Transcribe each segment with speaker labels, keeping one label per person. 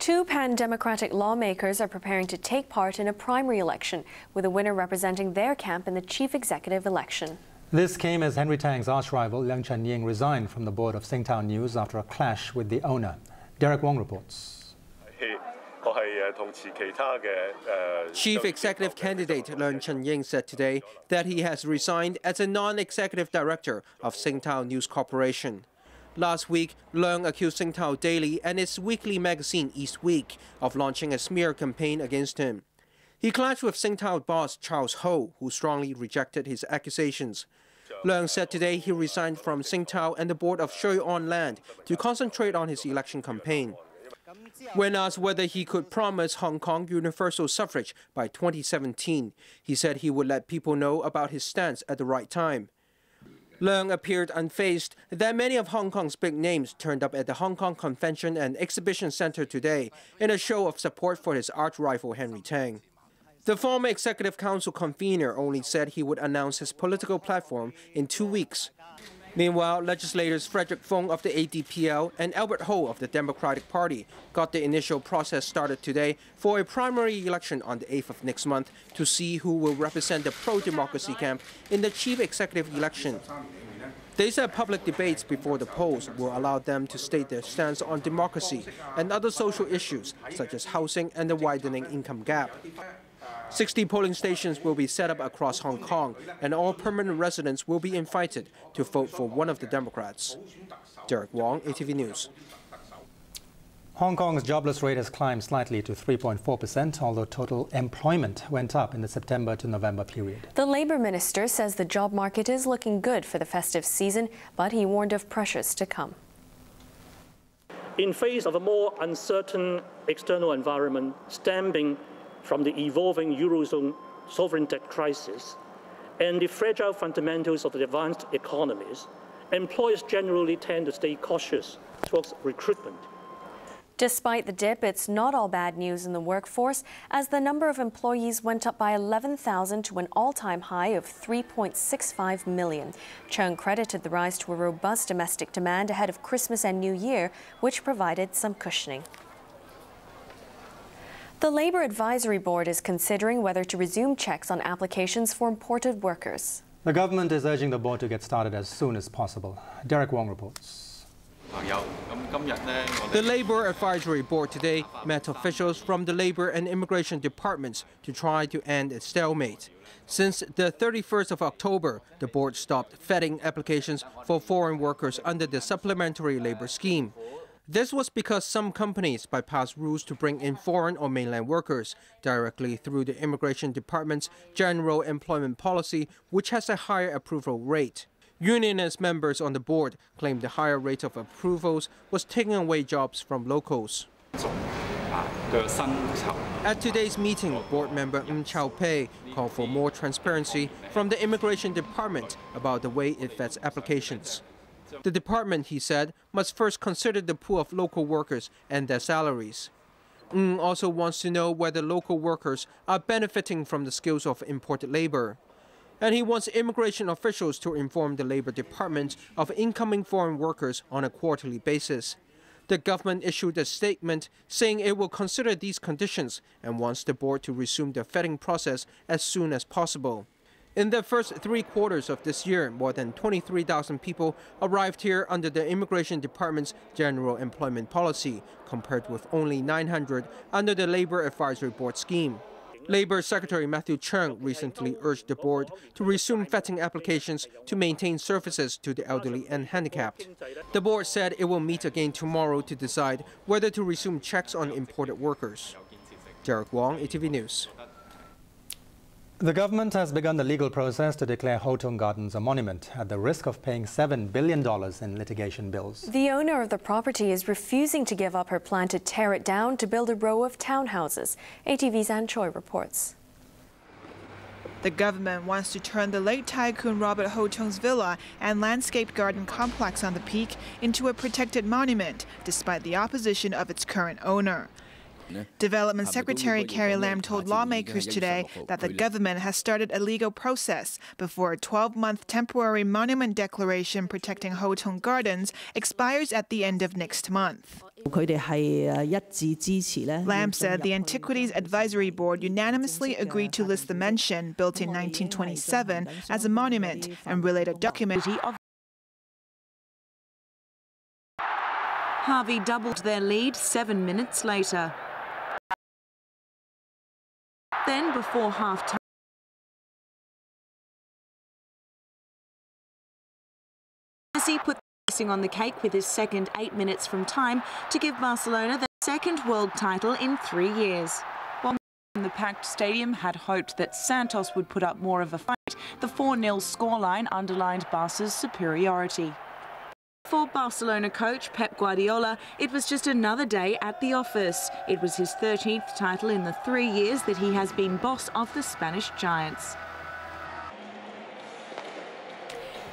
Speaker 1: Two pan-democratic lawmakers are preparing to take part in a primary election, with a winner representing their camp in the chief executive election.
Speaker 2: This came as Henry Tang's arch-rival Leung Chun-ying resigned from the board of Singtao News after a clash with the owner. Derek Wong reports.
Speaker 3: Chief executive candidate Leung Chun-ying said today that he has resigned as a non-executive director of Singtao News Corporation. Last week, Leung accused Singtao Daily and its weekly magazine East Week of launching a smear campaign against him. He clashed with Singtao boss Charles Ho, who strongly rejected his accusations. Leung said today he resigned from Singtao and the board of Shui On Land to concentrate on his election campaign. When asked whether he could promise Hong Kong universal suffrage by 2017, he said he would let people know about his stance at the right time. Leung appeared unfazed that many of Hong Kong's big names turned up at the Hong Kong Convention and Exhibition Center today in a show of support for his arch-rival Henry Tang. The former Executive Council convener only said he would announce his political platform in 2 weeks. Meanwhile, legislators Frederick Fung of the ADPL and Albert Ho of the Democratic Party got the initial process started today for a primary election on the 8th of next month to see who will represent the pro-democracy camp in the chief executive election. They said public debates before the polls will allow them to state their stance on democracy and other social issues such as housing and the widening income gap. 60 polling stations will be set up across Hong Kong, and all permanent residents will be invited to vote for one of the Democrats. Derek Wong, aTV News.
Speaker 2: Hong Kong's jobless rate has climbed slightly to 3.4%, although total employment went up in the September to November period.
Speaker 1: The Labour Minister says the job market is looking good for the festive season, but he warned of pressures to come.
Speaker 4: In face of a more uncertain external environment stemming from the evolving Eurozone sovereign debt crisis and the fragile fundamentals of the advanced economies, employers generally tend to stay cautious towards recruitment.
Speaker 1: Despite the dip, it's not all bad news in the workforce, as the number of employees went up by 11,000 to an all-time high of 3.65 million. Chung credited the rise to a robust domestic demand ahead of Christmas and New Year, which provided some cushioning. The Labour Advisory Board is considering whether to resume checks on applications for imported workers.
Speaker 2: The government is urging the board to get started as soon as possible. Derek Wong reports.
Speaker 3: The Labour Advisory Board today met officials from the Labour and Immigration Departments to try to end a stalemate. Since the 31st of October, the board stopped vetting applications for foreign workers under the Supplementary Labour Scheme. This was because some companies bypassed rules to bring in foreign or mainland workers directly through the Immigration Department's General Employment Policy, which has a higher approval rate. Unionist members on the board claimed the higher rate of approvals was taking away jobs from locals. At today's meeting, board member Chow Pei called for more transparency from the Immigration Department about the way it vets applications. The department, he said, must first consider the pool of local workers and their salaries. Also wants to know whether local workers are benefiting from the skills of imported labor. And he wants immigration officials to inform the Labor Department of incoming foreign workers on a quarterly basis. The government issued a statement saying it will consider these conditions and wants the board to resume the vetting process as soon as possible. In the first 3 quarters of this year, more than 23,000 people arrived here under the Immigration Department's General Employment Policy, compared with only 900 under the Labour Advisory Board scheme. Labour Secretary Matthew Cheung recently urged the board to resume vetting applications to maintain services to the elderly and handicapped. The board said it will meet again tomorrow to decide whether to resume checks on imported workers. Derek Wong, aTV News.
Speaker 2: The government has begun the legal process to declare Ho Tung Gardens a monument at the risk of paying $7 billion in litigation bills.
Speaker 1: The owner of the property is refusing to give up her plan to tear it down to build a row of townhouses. aTV's Ann Choi reports.
Speaker 5: The government wants to turn the late tycoon Robert Ho Tung's villa and landscaped garden complex on the peak into a protected monument, despite the opposition of its current owner. Development Secretary Carrie Lam told lawmakers today that the government has started a legal process before a 12-month temporary monument declaration protecting Hotong Gardens expires at the end of next month. Lam said the Antiquities Advisory Board unanimously agreed to list the mansion, built in 1927, as a monument and related documents.
Speaker 6: Harvey doubled their lead 7 minutes later. Then, before half-time, Messi put the icing on the cake with his second 8 minutes from time to give Barcelona their second world title in 3 years. While the packed stadium had hoped that Santos would put up more of a fight, the 4-0 scoreline underlined Barca's superiority. For Barcelona coach Pep Guardiola, it was just another day at the office. It was his 13th title in the 3 years that he has been boss of the Spanish Giants.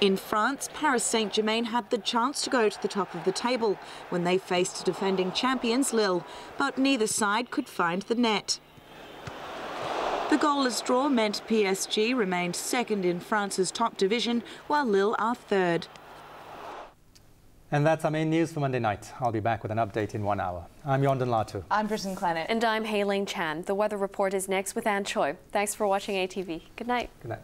Speaker 6: In France, Paris Saint-Germain had the chance to go to the top of the table when they faced defending champions Lille, but neither side could find the net. The goalless draw meant PSG remained second in France's top division, while Lille are third.
Speaker 2: And that's our main news for Monday night. I'll be back with an update in 1 hour. I'm Yondon Latu.
Speaker 7: I'm Britton Clennett.
Speaker 1: And I'm Heyling Chan. The weather report is next with Ann Choi. Thanks for watching aTV. Good night.
Speaker 2: Good night.